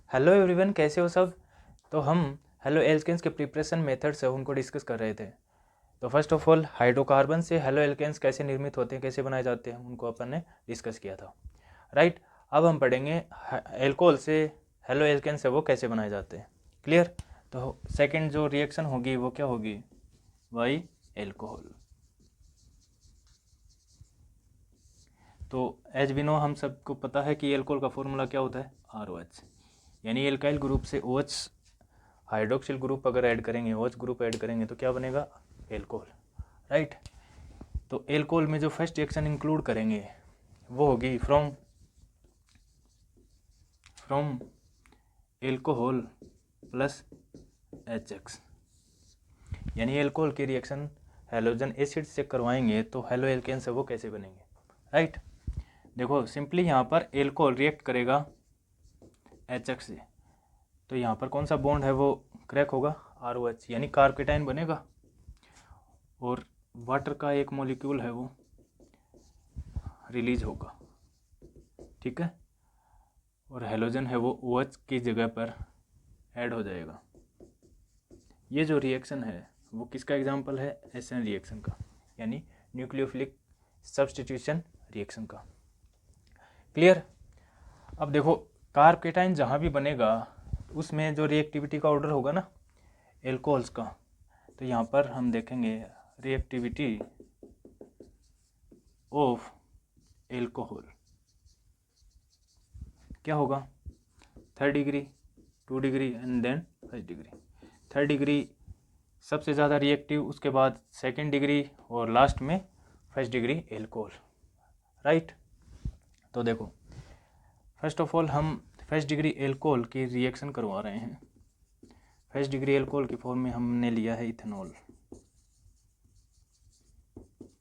Hello everyone, कैसे हो सब। तो हम हेलो एल्केन्स के प्रिपरेशन मेथड्स है उनको डिस्कस कर रहे थे। तो फर्स्ट ऑफ ऑल हाइड्रोकार्बन से हेलो एल्केन्स कैसे निर्मित होते हैं, कैसे बनाए जाते हैं, उनको अपन ने डिस्कस किया था। राइट। अब हम पढ़ेंगे एल्कोहल से हेलो एल्केन्स है वो कैसे बनाए जाते हैं। क्लियर। तो सेकंड जो रिएक्शन होगी वो क्या होगी, वाई एल्कोहल। तो एज वी नो, हम सबको पता है कि एल्कोहल का फॉर्मूला क्या होता है, ROH। यानी एल्काइल ग्रुप से OH हाइड्रोक्सिल ग्रुप अगर ऐड करेंगे, OH ग्रुप ऐड करेंगे तो क्या बनेगा, एल्कोहल। राइट। तो एल्कोहल में जो फर्स्ट रिएक्शन इंक्लूड करेंगे वो होगी फ्रॉम एल्कोहल प्लस HX। यानी एल्कोहल की रिएक्शन हेलोजन एसिड से करवाएंगे तो हेलो एल्केन से वो कैसे बनेंगे। राइट। देखो सिंपली यहाँ पर एल्कोहल रिएक्ट करेगा HX से, तो यहाँ पर कौन सा बॉन्ड है वो क्रैक होगा, ROH, यानी कार्बकेटाइन बनेगा। और वाटर का एक मॉलिक्यूल है वो रिलीज होगा। ठीक है। और हेलोजन है वो OH की जगह पर ऐड हो जाएगा। ये जो रिएक्शन है वो किसका एग्जाम्पल है, SN रिएक्शन का, यानी न्यूक्लियोफिलिक सब्स्टिट्यूशन रिएक्शन का। क्लियर। अब देखो कार्बकेटाइन जहाँ भी बनेगा उसमें जो रिएक्टिविटी का ऑर्डर होगा ना एल्कोहल्स का, तो यहाँ पर हम देखेंगे रिएक्टिविटी ऑफ एल्कोहल क्या होगा, 3rd degree, 2 degree and then 1st degree. 3rd degree सबसे ज़्यादा रिएक्टिव, उसके बाद 2nd डिग्री और लास्ट में 1st डिग्री एल्कोहल। राइट। तो देखो फर्स्ट ऑफ ऑल हम 1st डिग्री एल्कोहल की रिएक्शन करवा रहे हैं। 1st डिग्री एल्कोहल की फॉर्म में हमने लिया है इथेनॉल।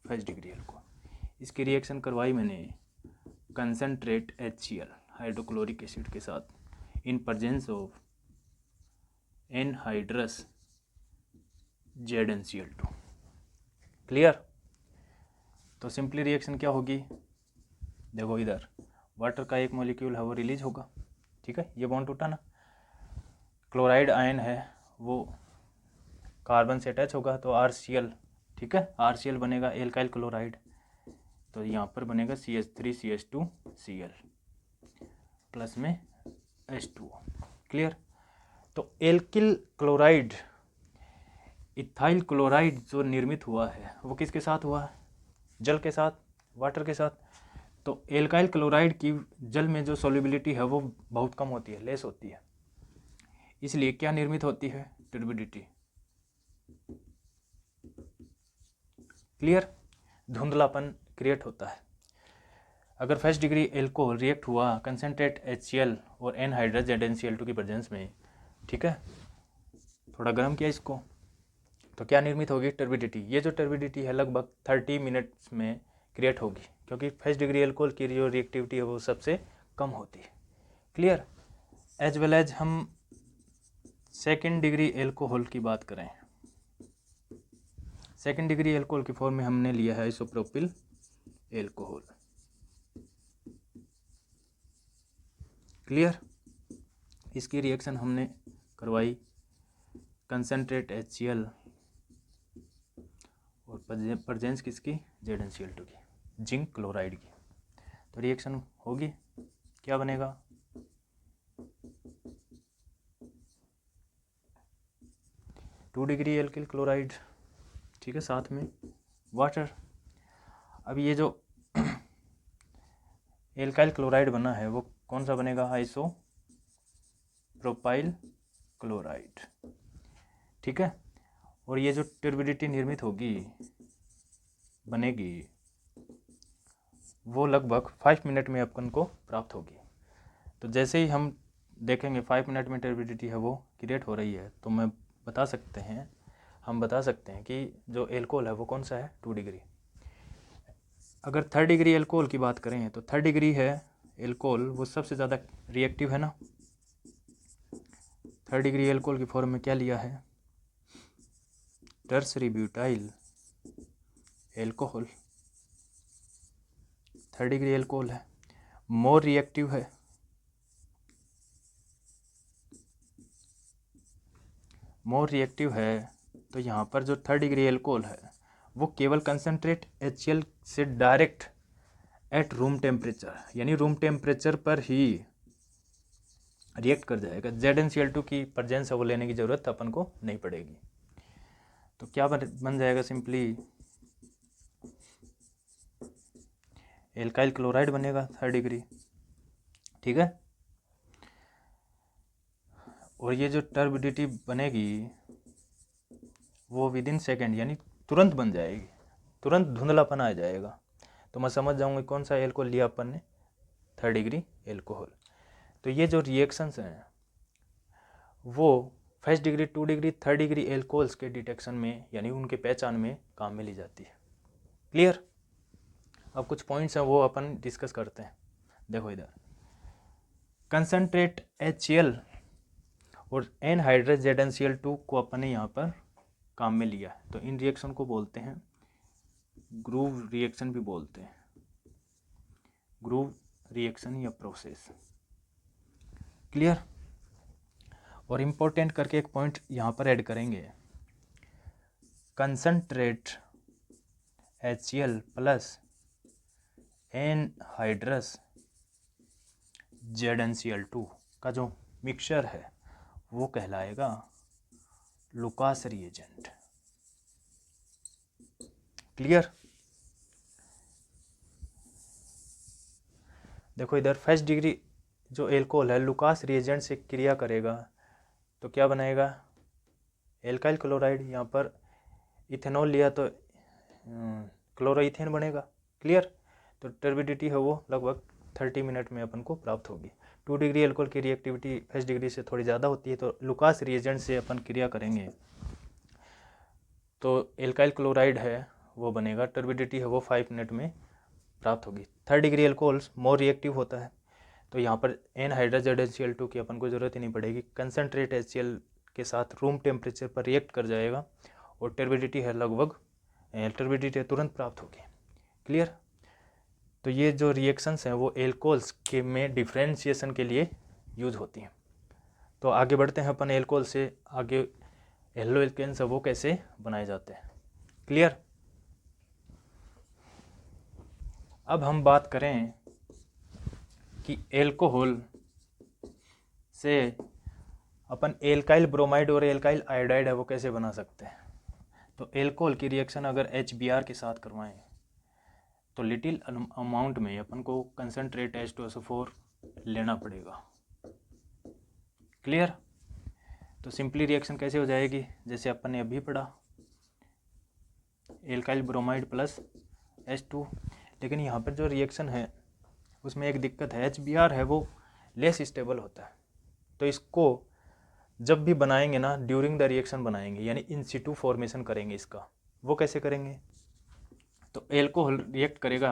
1st डिग्री एल्कोहल इसकी रिएक्शन करवाई मैंने कंसनट्रेट HCl हाइड्रोक्लोरिक एसिड के साथ in presence of anhydrous ZnCl2। Clear. तो सिंपली रिएक्शन क्या होगी, देखो इधर वाटर का एक मॉलिक्यूल है वो रिलीज होगा। ठीक है, ये बॉन्ड टूटा ना, क्लोराइड आयन है वो कार्बन से अटैच होगा तो RCl। ठीक है, RCl बनेगा एल्काइल क्लोराइड, तो यहाँ पर बनेगा CH3CH2Cl प्लस में H2O। क्लियर। तो एल्किल क्लोराइड, इथाइल क्लोराइड जो निर्मित हुआ है वो किसके साथ हुआ है, जल के साथ, वाटर के साथ। तो एल्काइल क्लोराइड की जल में जो सॉल्युबिलिटी है वो बहुत कम होती है, लेस होती है, इसलिए क्या निर्मित होती है, टर्बिडिटी। क्लियर। धुंधलापन क्रिएट होता है। अगर 1st डिग्री एल्कोहल रिएक्ट हुआ कंसनट्रेट HCl और एनहाइड्रस ZnCl2 की प्रेजेंस में, ठीक है, थोड़ा गर्म किया इसको, तो क्या निर्मित होगी, टर्बिडिटी। ये जो टर्बिडिटी है लगभग 30 मिनट्स में क्रिएट होगी, क्योंकि 1st डिग्री एल्कोहल की जो रिएक्टिविटी है वो सबसे कम होती है। क्लियर। एज वेल एज हम 2nd डिग्री एल्कोहल की बात करें, 2nd डिग्री एल्कोहल की फॉर्म में हमने लिया है आइसोप्रोपिल एल्कोहल। क्लियर। इसकी रिएक्शन हमने करवाई कंसनट्रेट HCl और प्रेजेंस किसकी, ZnCl2 की, जिंक क्लोराइड की। तो रिएक्शन होगी, क्या बनेगा, 2 डिग्री एल्किल क्लोराइड, ठीक है, साथ में वाटर। अब ये जो एल्काइल क्लोराइड बना है वो कौन सा बनेगा, आइसो प्रोपाइल क्लोराइड। ठीक है। और ये जो टर्बिडिटी निर्मित होगी, बनेगी, वो लगभग 5 मिनट में अपन को प्राप्त होगी। तो जैसे ही हम देखेंगे 5 मिनट में टर्बिडिटी है वो क्रिएट हो रही है, तो हम बता सकते हैं कि जो एल्कोहल है वो कौन सा है, 2 डिग्री। अगर 3rd डिग्री एल्कोहल की बात करें तो 3rd डिग्री है एल्कोहल वो सबसे ज़्यादा रिएक्टिव है ना। 3rd डिग्री एल्कोहल की फॉर्म में क्या लिया है, tertiary butyl alcohol. 3rd degree alcohol है, मोर रिएक्टिव है, मोर रिएक्टिव है, तो यहाँ पर जो थर्ड डिग्री एल्कोहल है वो केवल कंसनट्रेट HCl से डायरेक्ट एट रूम टेम्परेचर, यानी रूम टेम्परेचर पर ही रिएक्ट कर जाएगा। ZnCl2 की प्रेजेंस है वो लेने की ज़रूरत अपन को नहीं पड़ेगी। तो क्या बन जाएगा, सिंपली एल्काइल क्लोराइड बनेगा थर्ड डिग्री, ठीक है। और ये जो टर्बिडिटी बनेगी वो विद इन सेकेंड, यानी तुरंत बन जाएगी, तुरंत धुंधलापन आ जाएगा। तो मैं समझ जाऊंगी कौन सा एल्कोहल लिया अपन ने, थर्ड डिग्री एल्कोहल। तो ये जो रिएक्शंस हैं वो first degree, two degree, third degree alcohols के डिटेक्शन में, यानी उनके पहचान में काम में ली जाती है। क्लियर। अब कुछ पॉइंट्स हैं वो अपन डिस्कस करते हैं। देखो इधर कंसनट्रेट HCl और एनहाइड्रस ZnCl2 को अपन ने यहाँ पर काम में लिया है। तो इन रिएक्शन को बोलते हैं ग्रूव रिएक्शन भी बोलते हैं, ग्रूव रिएक्शन या प्रोसेस। क्लियर। और इम्पोर्टेंट करके एक पॉइंट यहाँ पर ऐड करेंगे, concentrate HCl plus anhydrous ZnCl2 का जो मिक्सचर है वो कहलाएगा लुकास रिएजेंट। क्लियर। देखो इधर फर्स्ट डिग्री जो एल्कोहल है लुकास रिएजेंट से क्रिया करेगा तो क्या बनाएगा, एल्काइल क्लोराइड। यहाँ पर इथेनॉल लिया तो क्लोरोइथेन बनेगा। क्लियर। तो टर्बिडिटी है वो लगभग 30 मिनट में अपन को प्राप्त होगी। 2 डिग्री एल्कोहल की रिएक्टिविटी फर्स्ट डिग्री से थोड़ी ज़्यादा होती है, तो लुकास रिएजेंट से अपन क्रिया करेंगे तो एल्काइल क्लोराइड है वो बनेगा, टर्बिडिटी है वो 5 मिनट में प्राप्त होगी। Third degree alcohols more reactive होता है, तो यहाँ पर एनहाइड्रस ZnCl2 की अपन को ज़रूरत ही नहीं पड़ेगी, कंसनट्रेट HCl के साथ रूम टेम्परेचर पर रिएक्ट कर जाएगा और टर्बिडिटी है लगभग, टर्बिडिटी तुरंत प्राप्त होगी। क्लियर। तो ये जो रिएक्शंस हैं वो एल्कोहल्स के में डिफ्रेंशिएशन के लिए यूज होती हैं। तो आगे बढ़ते हैं अपन एल्कोहल से आगे, हेलो एल्केन्स वो कैसे बनाए जाते हैं। क्लियर। अब हम बात करें कि एल्कोहल से अपन एल्काइल ब्रोमाइड और एल्काइल आयोडाइड है वो कैसे बना सकते हैं। तो एल्कोहल की रिएक्शन अगर HBr के साथ करवाएं तो लिटिल अमाउंट में अपन को कंसनट्रेट H2SO4 लेना पड़ेगा। क्लियर। तो सिंपली रिएक्शन कैसे हो जाएगी, जैसे अपन ने अभी पढ़ा, एल्काइल ब्रोमाइड प्लस H2। लेकिन यहाँ पर जो रिएक्शन है उसमें एक दिक्कत है, HBr है वो लेस स्टेबल होता है। तो इसको जब भी बनाएंगे ना ड्यूरिंग द रिएक्शन बनाएंगे, यानी इन सिटू फॉर्मेशन करेंगे इसका। वो कैसे करेंगे, तो एल्कोहल रिएक्ट करेगा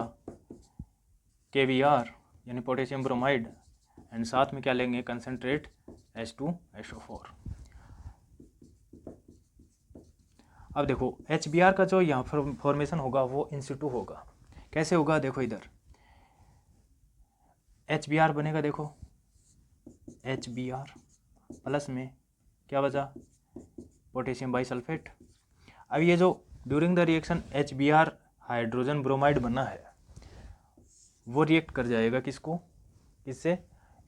KBr यानी पोटेशियम ब्रोमाइड एंड साथ में क्या लेंगे, कंसनट्रेट H2SO4। अब देखो HBr का जो यहाँ फॉर्मेशन होगा वो इन सिटू होगा। कैसे होगा, देखो इधर HBr बनेगा, देखो HBr प्लस में क्या बचा, पोटेशियम बाइसल्फेट। अब ये जो during the reaction HBr hydrogen bromide बना है वो रिएक्ट कर जाएगा किसको, किससे,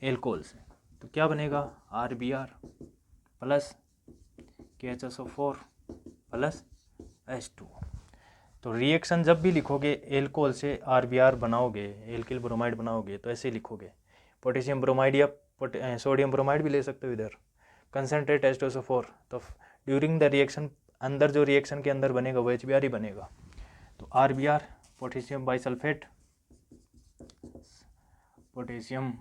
एल्कोहल से। तो क्या बनेगा, RBr plus KHSO4 plus H2। तो रिएक्शन जब भी लिखोगे एल्कोहल से RBr बनाओगे, एल्किल ब्रोमाइड बनाओगे, तो ऐसे लिखोगे, पोटेशियम ब्रोमाइड या सोडियम ब्रोमाइड भी ले सकते हो इधर, कंसनट्रेट H2SO4। तो ड्यूरिंग द रिएक्शन अंदर जो रिएक्शन के अंदर बनेगा वो HBr ही बनेगा। तो RBr potassium bisulphate, potassium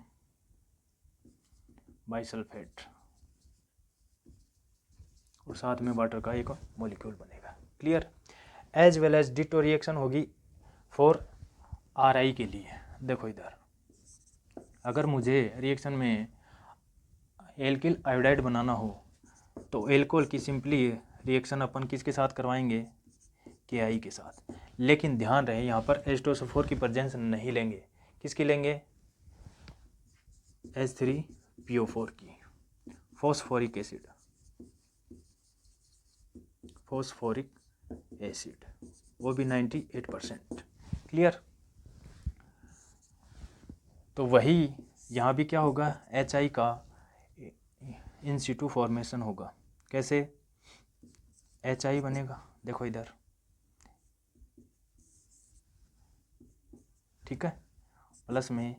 bisulphate और साथ में वाटर का एक मॉलिक्यूल बनेगा। Clear. As well as ditto reaction होगी फॉर RI के लिए। देखो इधर अगर मुझे रिएक्शन में एल्किल आयोडाइड बनाना हो तो एल्कोहल की सिंपली रिएक्शन अपन किसके साथ करवाएंगे, KI के साथ। लेकिन ध्यान रहे यहाँ पर H2SO4 की प्रेजेंस नहीं लेंगे, किसकी लेंगे, H3PO4 की, फॉस्फोरिक एसिड। फॉस्फोरिक एसिड, वो भी 98%। क्लियर। तो वही यहाँ भी क्या होगा, HI का इन सिटू फॉर्मेशन होगा। कैसे HI बनेगा, देखो इधर, ठीक है, प्लस में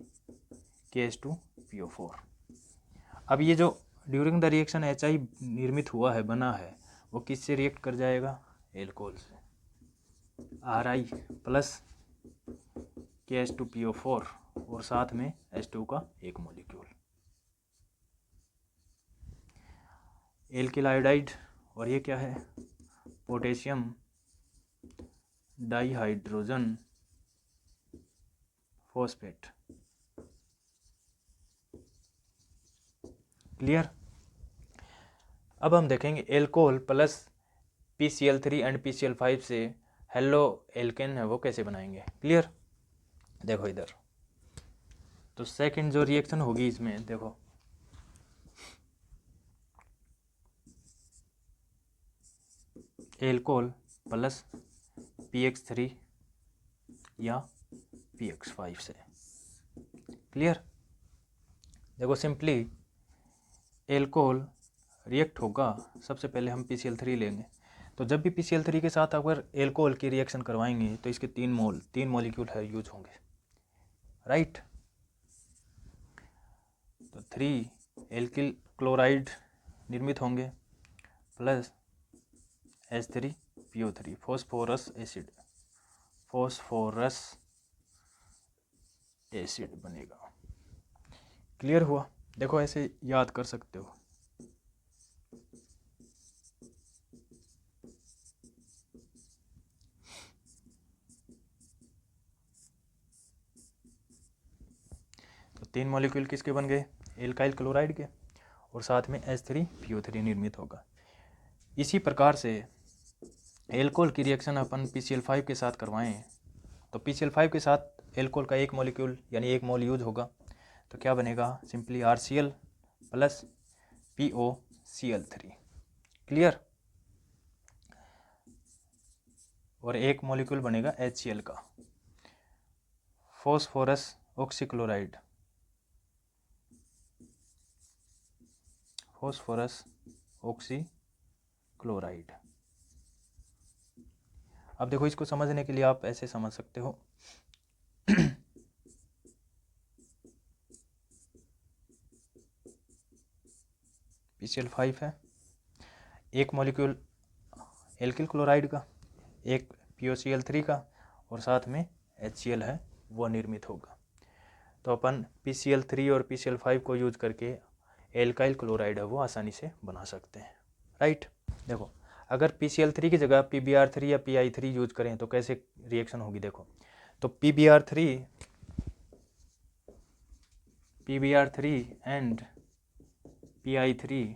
KH2PO4। अब ये जो ड्यूरिंग द रिएक्शन HI निर्मित हुआ है, बना है, वो किससे रिएक्ट कर जाएगा, एल्कोहल से। RI प्लस KH2PO4 और साथ में H2 का एक मॉलिक्यूल, एल्किल आयोडाइड, और ये क्या है, पोटेशियम डाइहाइड्रोजन फॉस्फेट। क्लियर। अब हम देखेंगे alcohol plus PCl3 and PCl5 से हेलो एल्केन है वो कैसे बनाएंगे। क्लियर। देखो इधर, तो सेकंड जो रिएक्शन होगी इसमें, देखो एल्कोहल प्लस PX3 या PX5 से। क्लियर। देखो सिंपली एल्कोहल रिएक्ट होगा, सबसे पहले हम PCl3 लेंगे। तो जब भी PCl3 के साथ अगर एल्कोहल की रिएक्शन करवाएंगे तो इसके 3 मॉलिक्यूल है यूज होंगे, राइट। तो 3 एल्किल क्लोराइड निर्मित होंगे plus H3PO3 phosphorous acid, phosphorous acid बनेगा। क्लियर हुआ। देखो ऐसे याद कर सकते हो। तो 3 मॉलिक्यूल किसके बन गए, एल्काइल क्लोराइड के, और साथ में H3PO3 निर्मित होगा। इसी प्रकार से एल्कोहल की रिएक्शन अपन PCl5 के साथ करवाएं तो PCl5 के साथ एल्कोहल का एक मॉलिक्यूल यानी एक मोल यूज होगा, तो क्या बनेगा, simply RCl plus POCl3। Clear. और एक मॉलिक्यूल बनेगा HCl का, फॉस्फोरस ऑक्सीक्लोराइड, फॉस्फोरस ऑक्सीक्लोराइड। अब देखो इसको समझने के लिए आप ऐसे समझ सकते हो PCl5 है, एक मॉलिक्यूल एल्किल क्लोराइड का, एक POCl3 का, और साथ में HCl है वो निर्मित होगा। तो अपन PCl3 और PCl5 को यूज करके एल्काइल क्लोराइड है वो आसानी से बना सकते हैं, राइट। देखो अगर PCl3 की जगह PBr3 या PI3 यूज करें तो कैसे रिएक्शन होगी, देखो तो PBr3 एंड PI3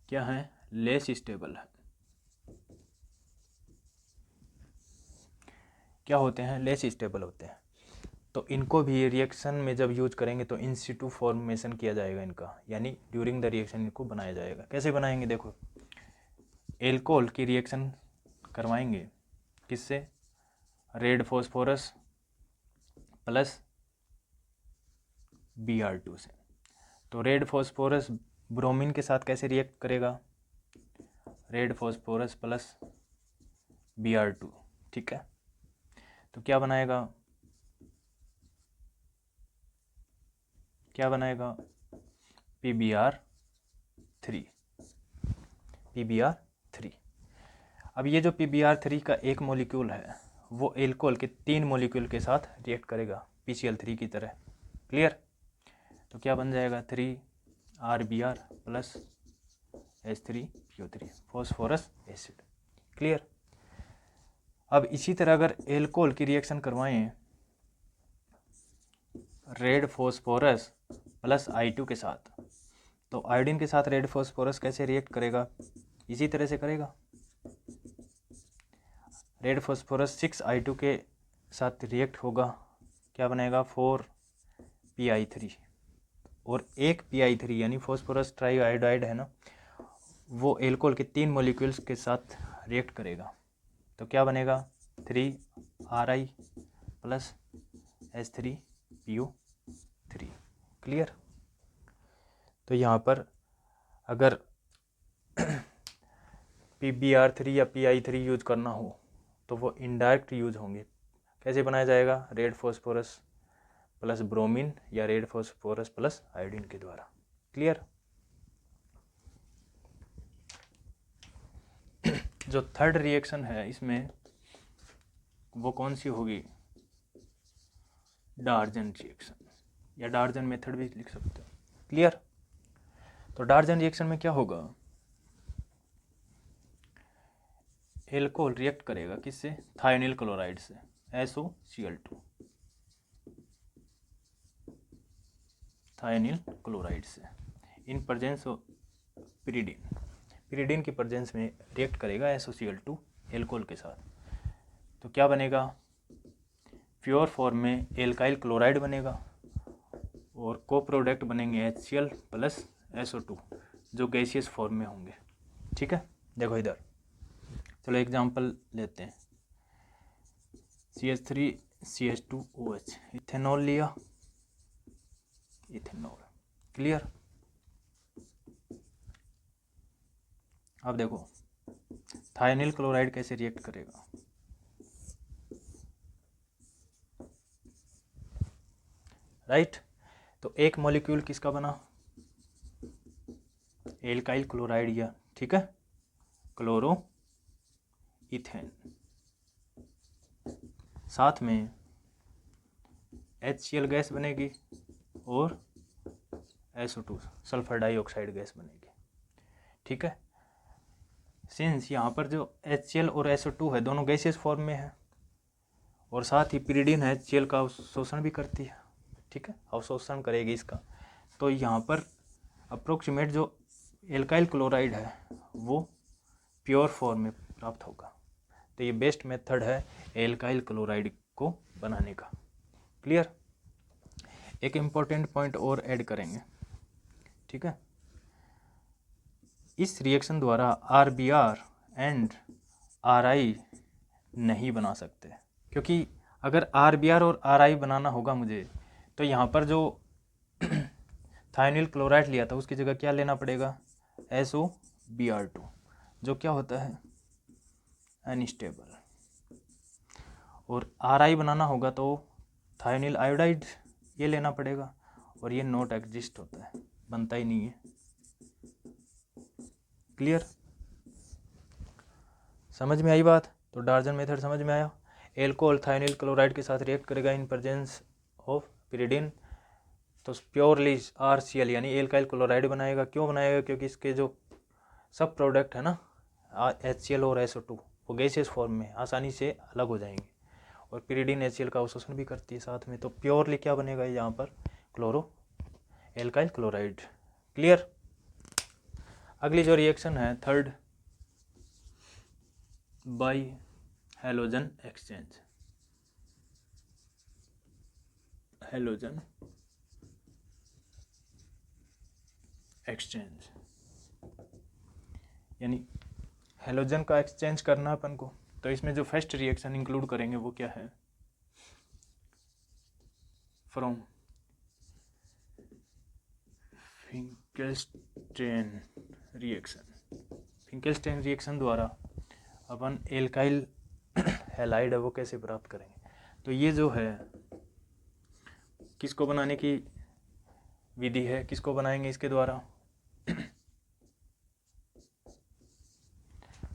क्या है, लेस स्टेबल है। क्या होते हैं, लेस स्टेबल होते हैं। तो इनको भी रिएक्शन में जब यूज करेंगे तो इन सिटू फॉर्मेशन किया जाएगा इनका, यानी ड्यूरिंग द रिएक्शन इनको बनाया जाएगा। कैसे बनाएंगे, देखो एल्कोहल की रिएक्शन करवाएंगे किससे, रेड फॉस्फोरस प्लस Br2 से। तो रेड फॉस्फोरस ब्रोमीन के साथ कैसे रिएक्ट करेगा, रेड फॉस्फोरस प्लस Br2, ठीक है। तो क्या बनाएगा, PBr3। अब ये जो PBr3 का एक मॉलिक्यूल है वो एल्कोहल के 3 मॉलिक्यूल के साथ रिएक्ट करेगा PCl3 की तरह। क्लियर। तो क्या बन जाएगा, 3RBr plus H3PO3 phosphorous acid. Clear. अब इसी तरह अगर एल्कोहल की रिएक्शन करवाएं रेड फॉस्फोरस प्लस I2 के साथ, तो आयोडीन के साथ रेड फॉस्फोरस कैसे रिएक्ट करेगा, इसी तरह से करेगा। रेड फॉस्फोरस 6I2 के साथ रिएक्ट होगा, क्या बनेगा, 4PI3, और एक PI3 यानी फॉस्फोरस ट्राईआयोडाइड है ना, वो एल्कोहल के 3 मॉलिक्यूल्स के साथ रिएक्ट करेगा तो क्या बनेगा 3Ri प्लस H3PO3। क्लियर। तो यहाँ पर अगर PbR3 या Pi3 यूज करना हो तो वो इनडायरेक्ट यूज होंगे। कैसे बनाया जाएगा, रेड फॉस्फोरस प्लस ब्रोमीन या रेड फॉस्फोरस प्लस आयोडीन के द्वारा। क्लियर। जो थर्ड रिएक्शन है इसमें वो कौन सी होगी, डार्जन रिएक्शन या डार्जन मेथड भी लिख सकते हो। क्लियर। तो डार्जन रिएक्शन में क्या होगा, एल्कोहल रिएक्ट करेगा किससे, थायोनिल क्लोराइड से, SOCl2, थायोनिल क्लोराइड से, in presence of pyridine, pyridine की प्रेजेंस में रिएक्ट करेगा SOCl2 एल्कोहल के साथ। तो क्या बनेगा, प्योर फॉर्म में एल्काइल क्लोराइड बनेगा और को प्रोडक्ट बनेंगे HCl प्लस SO2 जो गैसियस फॉर्म में होंगे। ठीक है, देखो इधर, चलो एग्जांपल लेते हैं। CH3CH2OH, इथेनॉल लिया, इथेनॉल। क्लियर। अब देखो थायोनिल क्लोराइड कैसे रिएक्ट करेगा, राइट। तो एक मॉलिक्यूल किसका बना, एल्काइल क्लोराइड या, ठीक है, क्लोरो इथेन, साथ में HCl गैस बनेगी और SO2 सल्फर डाइऑक्साइड गैस बनेगी। ठीक है, सिंस यहाँ पर जो HCl और SO2 है दोनों गैसियस फॉर्म में है और साथ ही पिरिडीन HCl का अवशोषण भी करती है। ठीक है, अवशोषण करेगी इसका, तो यहाँ पर अप्रोक्सीमेट जो एल्काइल क्लोराइड है वो प्योर फॉर्म में प्राप्त होगा। तो ये बेस्ट मेथड है एल्काइल क्लोराइड को बनाने का। क्लियर। एक इम्पॉर्टेंट पॉइंट और ऐड करेंगे। ठीक है, इस रिएक्शन द्वारा RBr एंड RI नहीं बना सकते, क्योंकि अगर RBr और RI बनाना होगा मुझे तो यहाँ पर जो थायोनिल क्लोराइड लिया था उसकी जगह क्या लेना पड़ेगा, SOBr2 जो क्या होता है अनस्टेबल, और RI बनाना होगा तो थायोनिल आयोडाइड ये लेना पड़ेगा और ये नॉट एग्जिस्ट होता है, बनता ही नहीं है। क्लियर, समझ में आई बात। तो डार्जन मेथड समझ में आया। एल्कोहल थायोनिल क्लोराइड के साथ रिएक्ट करेगा इन प्रेजेंस ऑफ पिरिडीन, तो प्योरली RCl यानी एल्काइल क्लोराइड बनाएगा। क्यों बनाएगा, क्योंकि इसके जो सब प्रोडक्ट है ना HCl और SO2 वो गैसियस फॉर्म में आसानी से अलग हो जाएंगे और पिरिडीन HCl का अवशोषण भी करती है साथ में, तो प्योरली क्या बनेगा यहाँ पर, क्लोरो एल्काइल क्लोराइड। क्लियर। अगली जो रिएक्शन है third, by halogen exchange, halogen exchange यानी हैलोजन का एक्सचेंज करना अपन को। तो इसमें जो फर्स्ट रिएक्शन इंक्लूड करेंगे वो क्या है, फ्रॉम फिंकेल्स्टेन रिएक्शन, फिंकेल्स्टेन रिएक्शन द्वारा अपन एल्काइल हैलाइड है वो कैसे प्राप्त करेंगे। तो ये जो है किसको बनाने की विधि है, किसको बनाएंगे इसके द्वारा,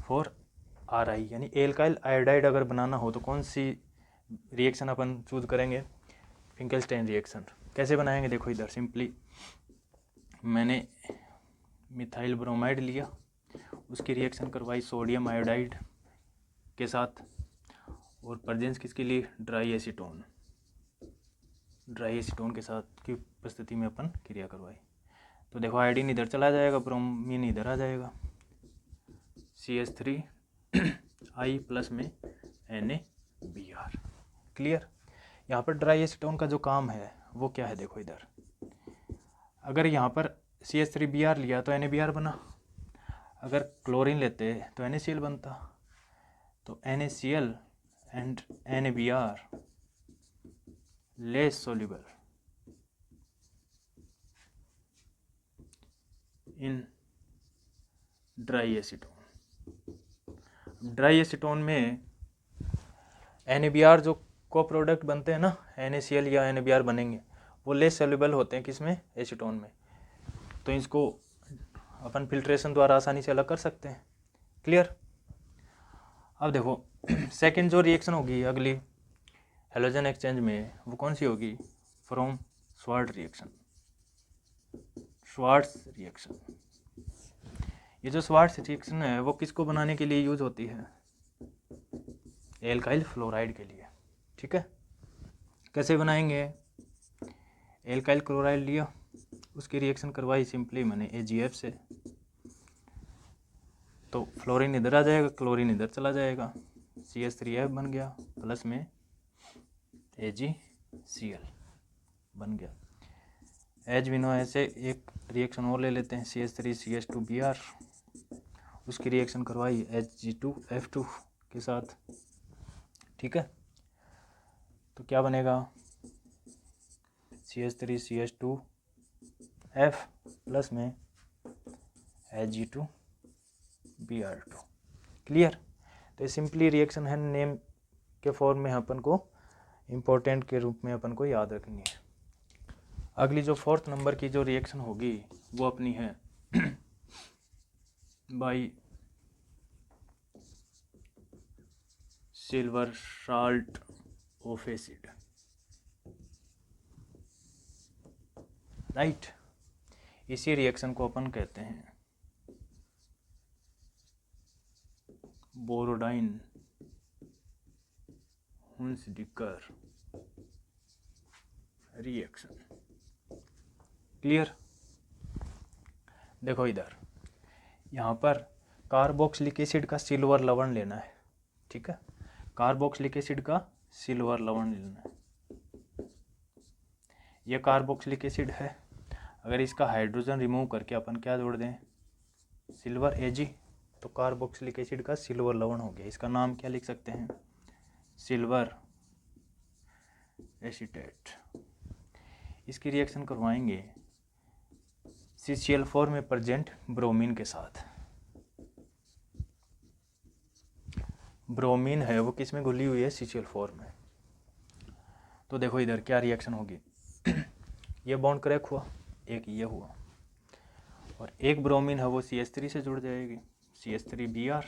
फॉर RI यानी एल्काइल आयोडाइड अगर बनाना हो तो कौन सी रिएक्शन अपन चूज करेंगे, फिंकेल्स्टेन रिएक्शन। कैसे बनाएंगे, देखो इधर सिंपली मैंने मिथाइल ब्रोमाइड लिया, उसकी रिएक्शन करवाई सोडियम आयोडाइड के साथ और प्रेजेंस किसके लिए, ड्राई एसीटोन, ड्राई एसीटोन के साथ की उपस्थिति में अपन क्रिया करवाई। तो देखो आयोडीन इधर चला जाएगा, ब्रोमीन इधर आ जाएगा, CH3I प्लस में NaBr। क्लियर। यहाँ पर ड्राई एसीटोन का जो काम है वो क्या है, देखो इधर अगर यहाँ पर CH3Br लिया तो NaBr बना, अगर क्लोरीन लेते तो NaCl बनता, तो NaCl and NaBr less soluble in dry acetone. Dry acetone में NaBr जो को प्रोडक्ट बनते हैं ना, NaCl या NaBr बनेंगे, वो लेस सोल्यूबल होते हैं किसमें, एसीटोन में। तो इसको अपन फिल्ट्रेशन द्वारा आसानी से अलग कर सकते हैं। क्लियर। अब देखो सेकंड जो रिएक्शन होगी अगली हेलोजन एक्सचेंज में, वो कौन सी होगी, from Swarts reaction. Swarts reaction, ये जो स्वार्ट्ज रिएक्शन है वो किसको बनाने के लिए यूज होती है, एल्काइल फ्लोराइड के लिए। ठीक है, कैसे बनाएंगे, एल्काइल क्लोराइड लिया, उसकी रिएक्शन करवाई सिंपली मैंने AgF से, तो फ्लोरीन इधर आ जाएगा, क्लोरीन इधर चला जाएगा, CH3F बन गया, प्लस में AgCl बन गया। एच बिनो ऐसे एक रिएक्शन और ले लेते हैं, CH3CH2Br, उसकी रिएक्शन करवाई Hg2F2 के साथ। ठीक है, तो क्या बनेगा, CH3CH2F प्लस में Hg2Br2। क्लियर। तो ये सिंपली रिएक्शन है, नेम के फॉर्म में अपन को इम्पोर्टेंट के रूप में अपन को याद रखनी है। अगली जो 4th नंबर की जो रिएक्शन होगी वो अपनी है by silver salt of acid, right. इसी रिएक्शन को अपन कहते हैं बोरोडाइन हुंसडिकर रिएक्शन। क्लियर। देखो इधर यहाँ पर कार्बोक्सिलिक एसिड का सिल्वर लवण लेना है। ठीक है, कार्बोक्सिलिक एसिड का सिल्वर लवण लेना है। यह कार्बोक्सिलिक एसिड है, अगर इसका हाइड्रोजन रिमूव करके अपन क्या जोड़ दें, सिल्वर Ag, तो कार्बोक्सिलिक एसिड का सिल्वर लवण हो गया। इसका नाम क्या लिख सकते हैं, सिल्वर एसीटेट। इसकी रिएक्शन करवाएंगे CCl4 में प्रेजेंट ब्रोमीन के साथ। ब्रोमीन है वो किस में घुली हुई है, CCl4 में। तो देखो इधर क्या रिएक्शन होगी ये बॉन्ड क्रैक हुआ, एक ये हुआ, और एक ब्रोमीन है वो CH3 से जुड़ जाएगी, CH3Br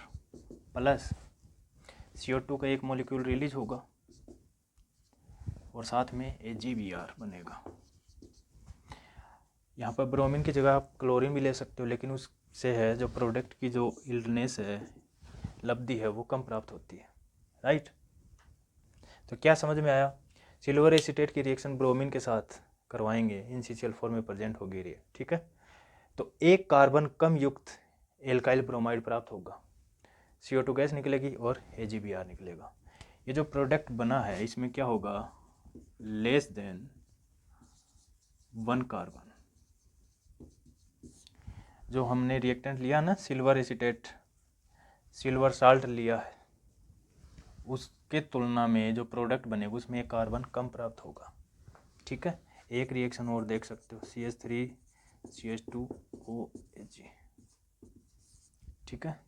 प्लस CO2 का एक मॉलिक्यूल रिलीज होगा और साथ में AgBr बनेगा। यहाँ पर ब्रोमीन की जगह आप क्लोरीन भी ले सकते हो, लेकिन उससे है जो प्रोडक्ट की जो इल्डनेस है, लब्धि है, वो कम प्राप्त होती है, राइट। तो क्या समझ में आया, सिल्वर एसीटेट की रिएक्शन ब्रोमीन के साथ करवाएंगे, इन CCl4 में प्रेजेंट होगी ये। ठीक है, तो एक कार्बन कम युक्त एल्काइल ब्रोमाइड प्राप्त होगा, CO2 गैस निकलेगी और AgBr निकलेगा। ये जो प्रोडक्ट बना है इसमें क्या होगा, लेस देन 1 कार्बन। जो हमने रिएक्टेंट लिया ना, सिल्वर एसीटेट, सिल्वर साल्ट लिया है, उसके तुलना में जो प्रोडक्ट बनेगा उसमें एक कार्बन कम प्राप्त होगा। ठीक है, एक रिएक्शन और देख सकते हो, CH3CH2OH। ठीक है,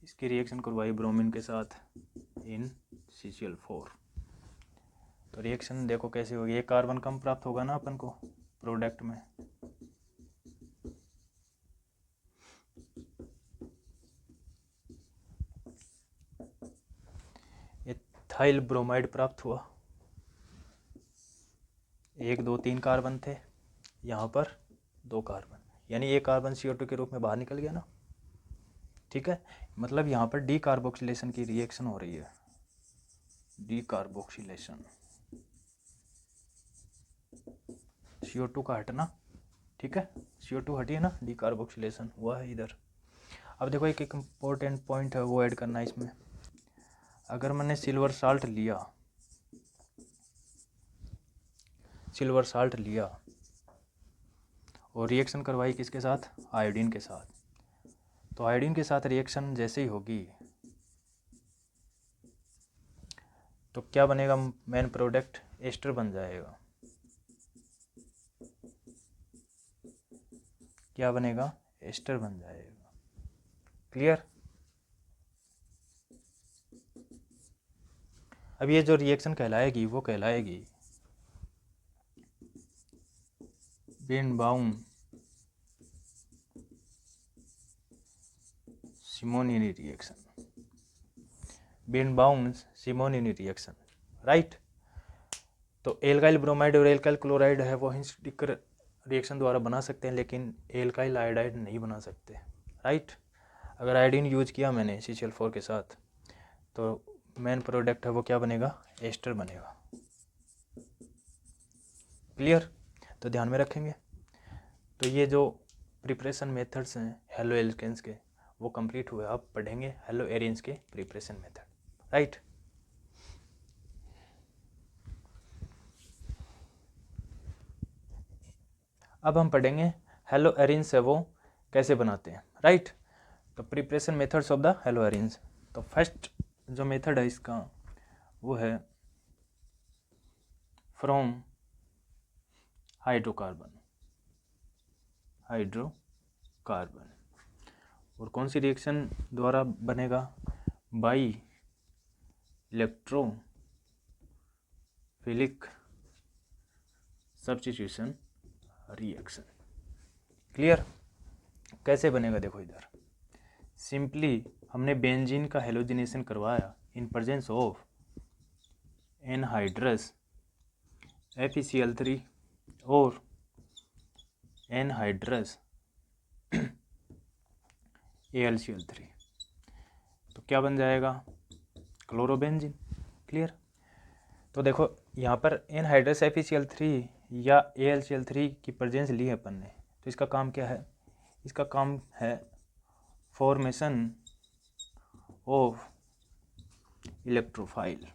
इसकी रिएक्शन करवाई ब्रोमीन के साथ इन CCl4। तो रिएक्शन देखो कैसे होगी, एक कार्बन कम प्राप्त होगा ना अपन को प्रोडक्ट में। एथाइल ब्रोमाइड प्राप्त हुआ, 1 2 3 कार्बन थे, यहाँ पर 2 कार्बन, यानी एक कार्बन CO2 के रूप में बाहर निकल गया ना। ठीक है, मतलब यहाँ पर डीकार्बोक्सिलेशन की रिएक्शन हो रही है, डीकार्बोक्सिलेशन, CO2 का हटना। ठीक है, CO2 हटी है ना, डीकार्बोक्सिलेशन हुआ है इधर। अब देखो एक इम्पोर्टेंट पॉइंट है वो ऐड करना है इसमें। अगर मैंने सिल्वर साल्ट लिया और रिएक्शन करवाई किसके साथ, आयोडीन के साथ, तो आयोडीन के साथ रिएक्शन जैसे ही होगी तो क्या बनेगा, मेन प्रोडक्ट एस्टर बन जाएगा। क्या बनेगा, एस्टर बन जाएगा। क्लियर। अब ये जो रिएक्शन कहलाएगी वो कहलाएगी बेन बाउंड सिमोनिनी रिएक्शन। बेन बाउंड सिमोनिनी रिएक्शन, राइट। तो एल्काइल ब्रोमाइड और एल्काइल क्लोराइड है वो हिंस-डिकर रिएक्शन द्वारा बना सकते हैं, लेकिन एल्काइल आयोडाइड नहीं बना सकते, राइट। अगर आयोडीन यूज किया मैंने CCl4 के साथ तो मेन प्रोडक्ट है वो क्या बनेगा, एस्टर बनेगा। क्लियर। तो ध्यान में रखेंगे। तो ये जो प्रिपरेशन मेथड्स हैं हेलो एल्केन्स के वो कंप्लीट हुए। अब पढ़ेंगे हेलो एरिन्स के प्रिपरेशन मेथड, राइट। अब हम पढ़ेंगे हेलो एरिन्स है वो कैसे बनाते हैं, राइट। तो preparation methods of the hello arenes. तो फर्स्ट जो मेथड है इसका वो है फ्रॉम हाइड्रोकार्बन। और कौन सी रिएक्शन द्वारा बनेगा, by electrophilic substitution reaction. Clear. कैसे बनेगा, देखो इधर सिंपली हमने बेंजीन का हेलोजिनेशन करवाया in presence of anhydrous FeCl3 और एनहाइड्रस AlCl3। तो क्या बन जाएगा, क्लोरोबेंजीन। क्लियर। तो देखो यहाँ पर एनहाइड्रस FeCl3 या AlCl3 की प्रेजेंस ली है अपन ने, तो इसका काम क्या है, इसका काम है फॉर्मेशन ऑफ इलेक्ट्रोफाइल,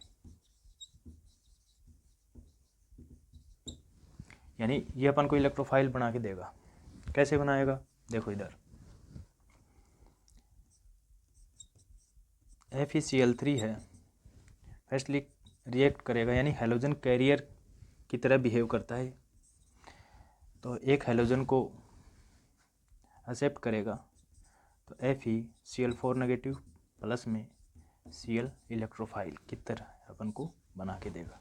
यानी ये अपन को इलेक्ट्रोफाइल बना के देगा। कैसे बनाएगा, देखो इधर FeCl3 है, फर्स्टली रिएक्ट करेगा यानी हेलोजन कैरियर की तरह बिहेव करता है। तो एक हेलोजन को एक्सेप्ट करेगा तो FeCl4 नेगेटिव प्लस में Cl इलेक्ट्रोफाइल की तरह अपन को बना के देगा,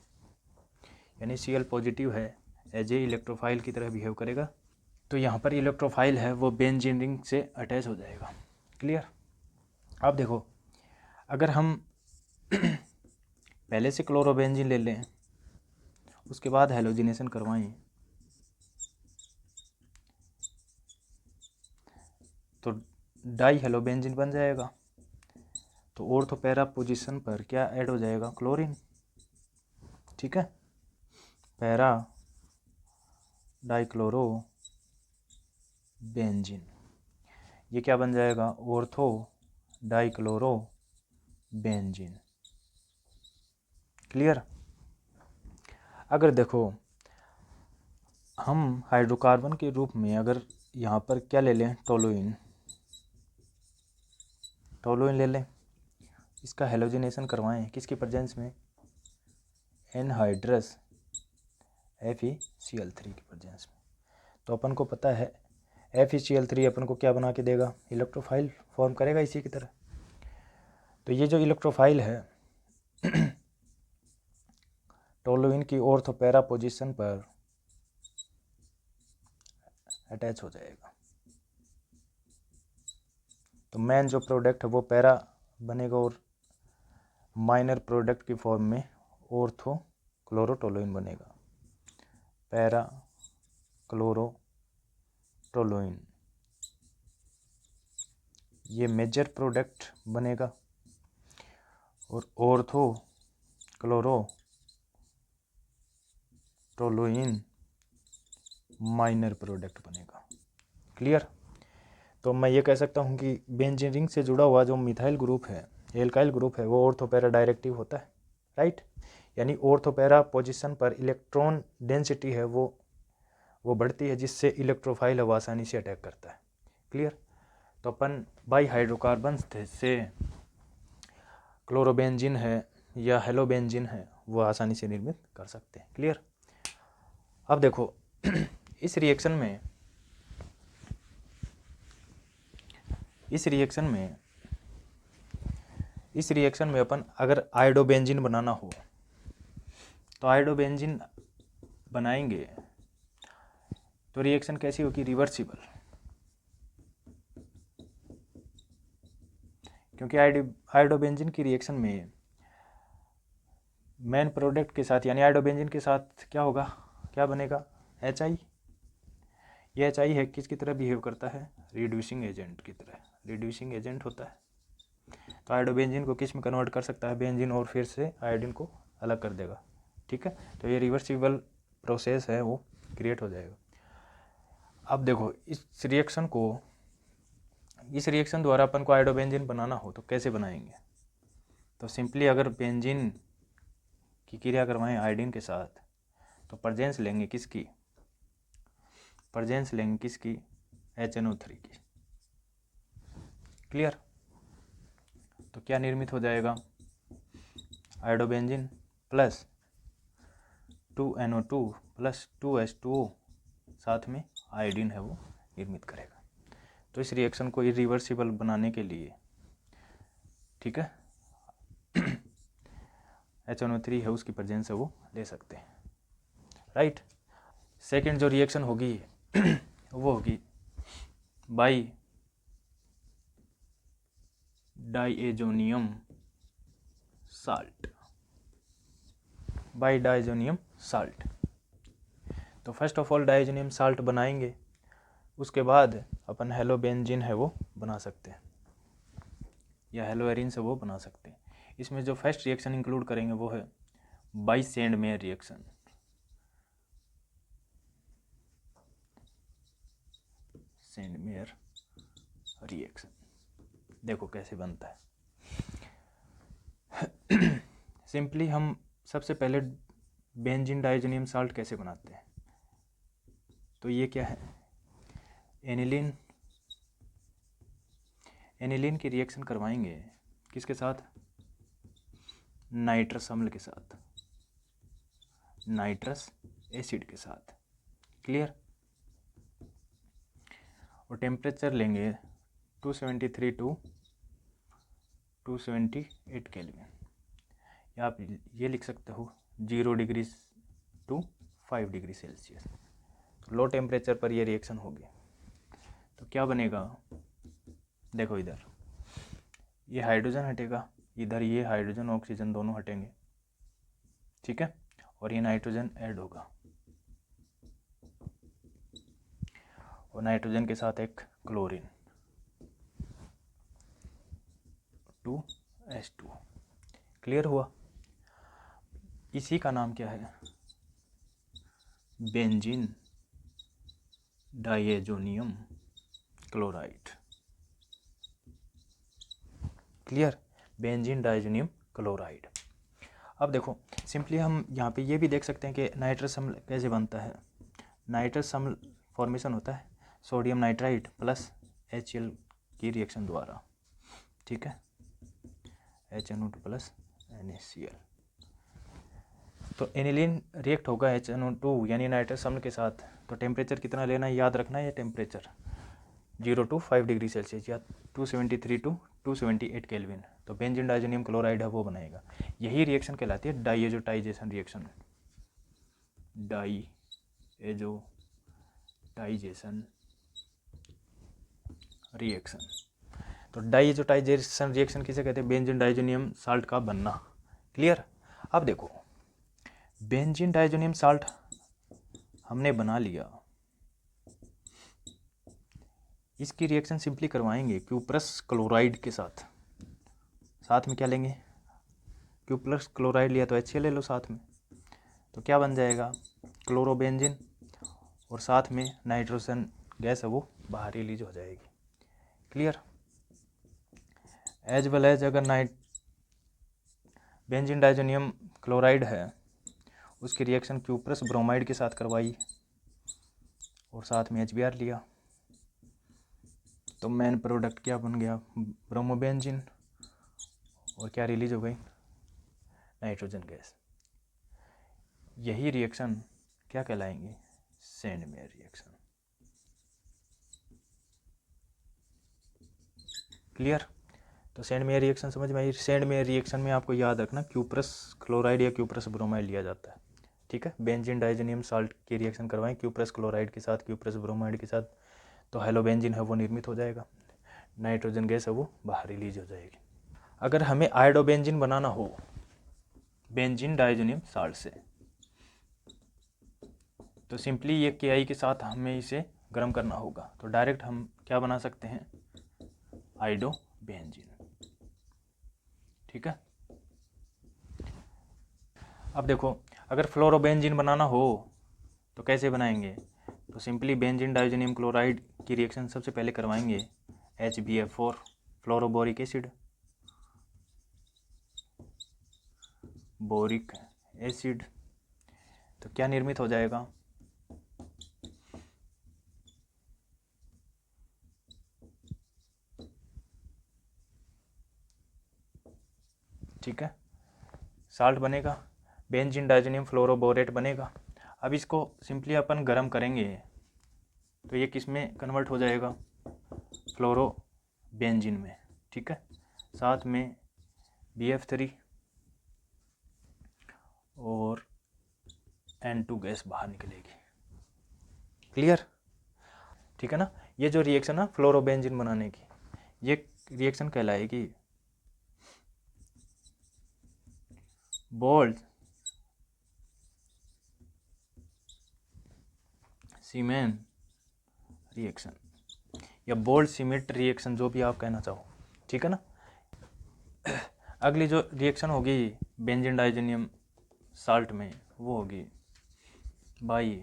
यानी Cl पॉजिटिव है एज ए इलेक्ट्रोफाइल की तरह बिहेव करेगा। तो यहाँ पर इलेक्ट्रोफाइल है वो बेंजीन रिंग से अटैच हो जाएगा। क्लियर। अब देखो अगर हम पहले से क्लोरोबेंजीन ले लें उसके बाद हेलोजिनेशन करवाएं तो डाई हेलोबेंजीन बन जाएगा। तो ऑर्थो पैरा पोजीशन पर क्या ऐड हो जाएगा, क्लोरीन। ठीक है, पैरा डाइक्लोरो बेंजीन, ये क्या बन जाएगा, ऑर्थो डाइक्लोरो बेंजीन। क्लियर। अगर देखो हम हाइड्रोकार्बन के रूप में अगर यहाँ पर क्या ले लें, टोलुइन ले लें, इसका हेलोजिनेशन करवाएं किसकी प्रेजेंस में, एनहाइड्रस FeCl3 की प्रेजेंस में। तो अपन को पता है FeCl3 अपन को क्या बना के देगा, इलेक्ट्रोफाइल फॉर्म करेगा इसी की तरह। तो ये जो इलेक्ट्रोफाइल है टोलुइन की ऑर्थो पैरा पोजीशन पर अटैच हो जाएगा। तो मेन जो प्रोडक्ट है वो पैरा बनेगा और माइनर प्रोडक्ट की फॉर्म में ऑर्थो क्लोरोटोलुइन बनेगा, पैरा क्लोरोटोलुइन। ये मेजर प्रोडक्ट बनेगा और ऑर्थो क्लोरोटोलुइन माइनर प्रोडक्ट बनेगा। क्लियर। तो मैं ये कह सकता हूँ कि बेंजीन रिंग से जुड़ा हुआ जो मिथाइल ग्रुप है, एल्काइल ग्रुप है, वो ऑर्थो पैरा डायरेक्टिव होता है, राइट। यानी ऑर्थो पैरा पोजीशन पर इलेक्ट्रॉन डेंसिटी है वो बढ़ती है, जिससे इलेक्ट्रोफाइल है वो आसानी से अटैक करता है। क्लियर। तो अपन बाई हाइड्रोकार्बन से क्लोरोबेंजीन है या हेलोबेंजीन है वो आसानी से निर्मित कर सकते हैं। क्लियर। अब देखो इस रिएक्शन में अपन अगर आयोडोबेंजीन बनाना हो तो आयोडोबेंजीन बनाएंगे तो रिएक्शन कैसी होगी, रिवर्सिबल, क्योंकि आयोडोबेंजीन की रिएक्शन में मेन प्रोडक्ट के साथ यानी आयोडोबेंजीन के साथ क्या होगा, क्या बनेगा, HI। ये HI है किसकी तरह बिहेव करता है, रिड्यूसिंग एजेंट की तरह, रिड्यूसिंग एजेंट होता है। तो आयोडोबेंजीन को किस में कन्वर्ट कर सकता है, बेंजीन, और फिर से आयोडीन को अलग कर देगा। ठीक है, तो ये रिवर्सिबल प्रोसेस है वो क्रिएट हो जाएगा। अब देखो इस रिएक्शन द्वारा अपन को आयोडोबेंजीन बनाना हो तो कैसे बनाएंगे, तो सिंपली अगर बेंजीन की क्रिया करवाएं आयोडीन के साथ तो प्रेजेंस लेंगे किसकी, HNO3 की। क्लियर। तो क्या निर्मित हो जाएगा, iodobenzene plus 2NO2 plus 2H2O, साथ में आयोडीन है वो निर्मित करेगा। तो इस रिएक्शन को इरिवर्सिबल बनाने के लिए, ठीक है, HNO3 है उसकी प्रेजेंस है वो ले सकते हैं। राइट। सेकेंड जो रिएक्शन होगी वो होगी बाई डाइएजोनियम साल्ट। तो first of all diazonium salt बनाएंगे, उसके बाद अपन हेलोबेंजीन है वो बना सकते हैं या हेलोएरिन से वो बना सकते हैं। इसमें जो फर्स्ट रिएक्शन इंक्लूड करेंगे वो है बाई सेंडमेयर रिएक्शन। देखो कैसे बनता है। सिंपली हम सबसे पहले बेंजीन डाइएजोनियम साल्ट कैसे बनाते हैं, तो ये क्या है, एनिलीन की रिएक्शन करवाएंगे किसके साथ, नाइट्रस अम्ल के साथ, नाइट्रस एसिड के साथ। क्लियर। और टेम्परेचर लेंगे 273 टू 278 केल्विन, या आप ये लिख सकते हो 0 डिग्री टू 5 डिग्री सेल्सियस। तो लो टेम्परेचर पर ये रिएक्शन होगी तो क्या बनेगा, देखो इधर ये हाइड्रोजन हटेगा, इधर ये हाइड्रोजन ऑक्सीजन दोनों हटेंगे, ठीक है, और ये नाइट्रोजन ऐड होगा, और नाइट्रोजन के साथ एक क्लोरीन 2H2। क्लियर हुआ। इसी का नाम क्या है, benzene diazonium chloride. Clear, benzene diazonium chloride. अब देखो सिंपली हम यहाँ पे ये भी देख सकते हैं कि नाइट्रस अम्ल कैसे बनता है। नाइट्रस अम्ल फॉर्मेशन होता है सोडियम नाइट्राइट प्लस HCl की रिएक्शन द्वारा, ठीक है, HNO2 प्लस NaCl। तो एनिलीन रिएक्ट होगा HNO2 यानी नाइट्रस अम्ल के साथ। तो टेम्परेचर कितना लेना है, याद रखना है ये टेम्परेचर 0 टू 5 डिग्री सेल्सियस या 273 टू 278 केल्विन। तो बेंजीन डाइएजोनियम क्लोराइड है वो बनाएगा। यही रिएक्शन कहलाती है डाइएजोटाइजेशन रिएक्शन, डाइएजोटाइजेशन रिएक्शन। तो डाइएजोटाइजेशन रिएक्शन किसे कहते हैं, बेंजीन डाइएजोनियम साल्ट का बनना। क्लियर। अब देखो बेंजीन डाइएजोनियम साल्ट हमने बना लिया, इसकी रिएक्शन सिंपली करवाएंगे क्यूप्रस क्लोराइड के साथ। साथ में क्या लेंगे, क्यूप्रस क्लोराइड लिया तो HCl ले लो साथ में, तो क्या बन जाएगा, क्लोरोबेंजीन, और साथ में नाइट्रोजन गैस है वो बाहर रिलीज हो जाएगी। क्लियर। एज वेल एज अगर बेंजीन डाइएजोनियम क्लोराइड है उसकी रिएक्शन क्यूप्रस ब्रोमाइड के साथ करवाई और साथ में HBr लिया, तो मेन प्रोडक्ट क्या बन गया, ब्रोमोबेंजीन, और क्या रिलीज हो गई, नाइट्रोजन गैस। यही रिएक्शन क्या कहलाएंगे, सेंड मेयर रिएक्शन। क्लियर। तो सेंड मेयर रिएक्शन समझ में आई। सेंड मेयर रिएक्शन में आपको याद रखना क्यूप्रस क्लोराइड या क्यूप्रस ब्रोमाइड लिया जाता है, ठीक है। बेंजीन डाइजेनियम साल्ट की रिएक्शन करवाएं क्यूप्रस क्लोराइड के साथ, क्यूप्रस ब्रोमाइड के साथ, तो हेलोबेंजीन है वो निर्मित हो जाएगा, नाइट्रोजन गैस है वो बाहर रिलीज हो जाएगी। अगर हमें आयोडोबेंजीन बनाना हो बेंजीन डाइजेनियम साल्ट से, तो सिंपली ये KI के साथ हमें इसे गर्म करना होगा। तो डायरेक्ट हम क्या बना सकते हैं, आयोडोबेंजीन, ठीक है। अब देखो अगर फ्लोरोबेंजीन बनाना हो तो कैसे बनाएंगे, तो सिंपली बेंजीन डाइजेनियम क्लोराइड की रिएक्शन सबसे पहले करवाएंगे HBF4 fluoroboric acid, boric acid, तो क्या निर्मित हो जाएगा, ठीक है, साल्ट बनेगा, बेंजीन डाइजेनियम फ्लोरोबोरेट बनेगा। अब इसको सिंपली अपन गर्म करेंगे तो ये किस में कन्वर्ट हो जाएगा, फ्लोरोबेंजीन में, ठीक है। साथ में BF3 और N2 गैस बाहर निकलेगी। क्लियर, ठीक है ना। ये जो रिएक्शन है फ्लोरोबेंजीन बनाने की, ये रिएक्शन कहलाएगी बोल्ट सीमेन रिएक्शन या बोल्ट सीमेट रिएक्शन, जो भी आप कहना चाहो, ठीक है ना। अगली जो रिएक्शन होगी बेंजीन डाइजेनियम साल्ट में, वो होगी बाई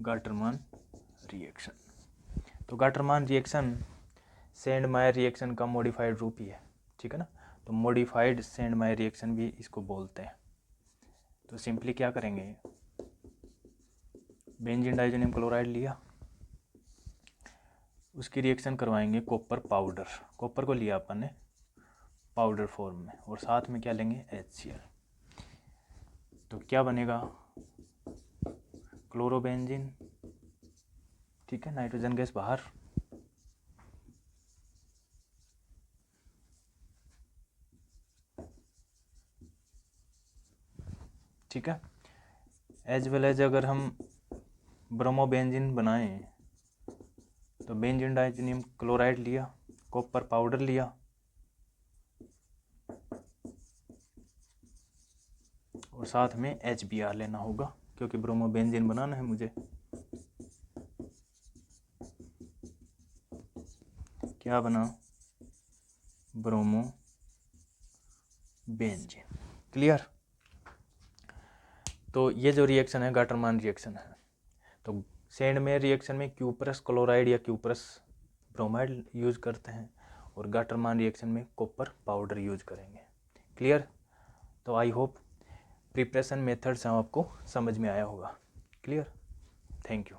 गाटरमान रिएक्शन। तो गाटरमान रिएक्शन सेंड मायर रिएक्शन का मॉडिफाइड रूप ही है, ठीक है ना। तो मॉडिफाइड सेंड मायर रिएक्शन भी इसको बोलते हैं। तो सिंपली क्या करेंगे, बेंजीन डाइजेनियम क्लोराइड लिया, उसकी रिएक्शन करवाएंगे कॉपर पाउडर, कॉपर को लिया अपन ने पाउडर फॉर्म में, और साथ में क्या लेंगे HCl, तो क्या बनेगा, क्लोरोबेंजीन, ठीक है, नाइट्रोजन गैस बाहर, ठीक है। एज वेल एज अगर हम ब्रोमोबेंजीन बनाएं तो बेंजीन डाइजेनियम क्लोराइड लिया, कॉपर पाउडर लिया, और साथ में HBr लेना होगा क्योंकि ब्रोमोबेंजीन बनाना है मुझे। क्या बना, ब्रोमोबेंजीन। क्लियर। तो ये जो रिएक्शन है गाटरमान रिएक्शन है। तो सेंड मेयर रिएक्शन में क्यूप्रस क्लोराइड या क्यूप्रस ब्रोमाइड यूज करते हैं, और गाटरमान रिएक्शन में कॉपर पाउडर यूज करेंगे। क्लियर। तो आई होप प्रिपरेशन मेथड्स आपको समझ में आया होगा। Clear, thank you.